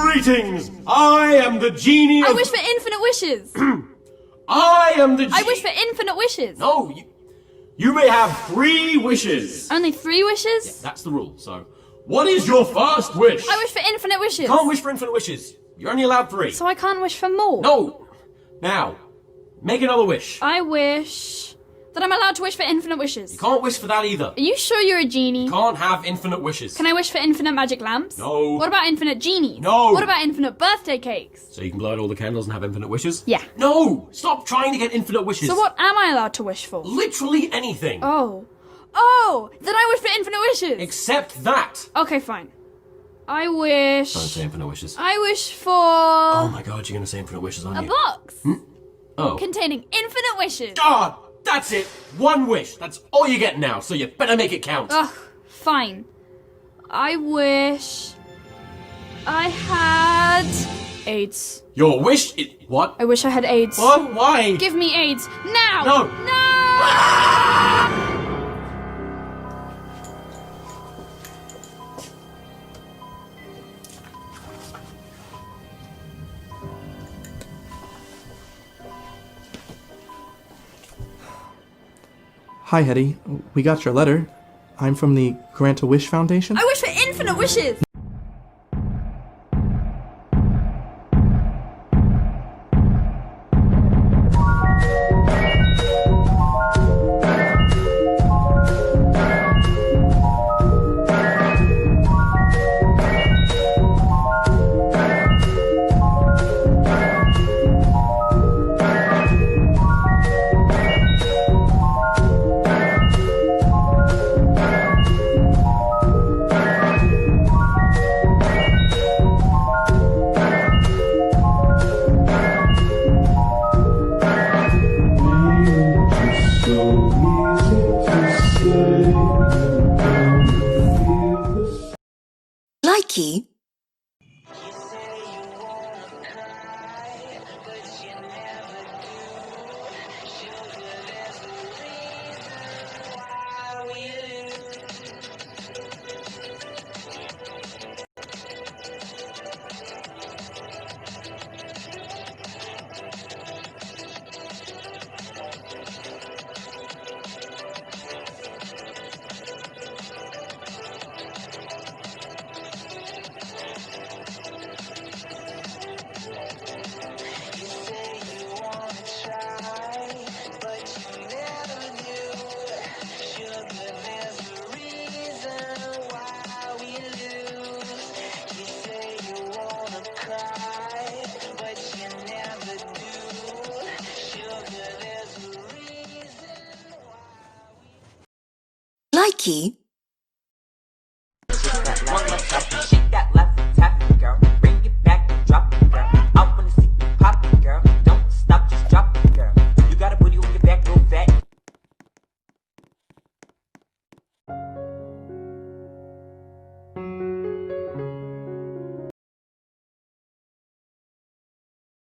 Greetings! I am the genie of... I wish for infinite wishes. I am the I wish for infinite wishes. No, you may have 3 wishes. Only 3 wishes? That's the rule, so... What is your first wish? I wish for infinite wishes. Can't wish for infinite wishes. You're only allowed 3. So I can't wish for more? No! Now, make another wish. I wish that I'm allowed to wish for infinite wishes. You can't wish for that either. Are you sure you're a genie? Can't have infinite wishes. Can I wish for infinite magic lamps? No. What about infinite genies? No. What about infinite birthday cakes? So you can blow out all the candles and have infinite wishes? Yeah. No! Stop trying to get infinite wishes. So what am I allowed to wish for? Literally anything. Oh, then I wish for infinite wishes. Except that. Okay, fine. I wish... Don't say infinite wishes. I wish for... Oh my god, you're gonna say infinite wishes, aren't a you? box. Oh. Containing infinite wishes. Ah, that's it. 1 wish. That's all you get now, so you better make it count. Ugh, fine. I wish... I had... AIDS. Your wish is... What? I wish I had AIDS. What? Why? Give me AIDS. Now! No. No! Hi, Hetty. We got your letter. I'm from the Grant a Wish Foundation. I wish for infinite wishes. Likey? Likey?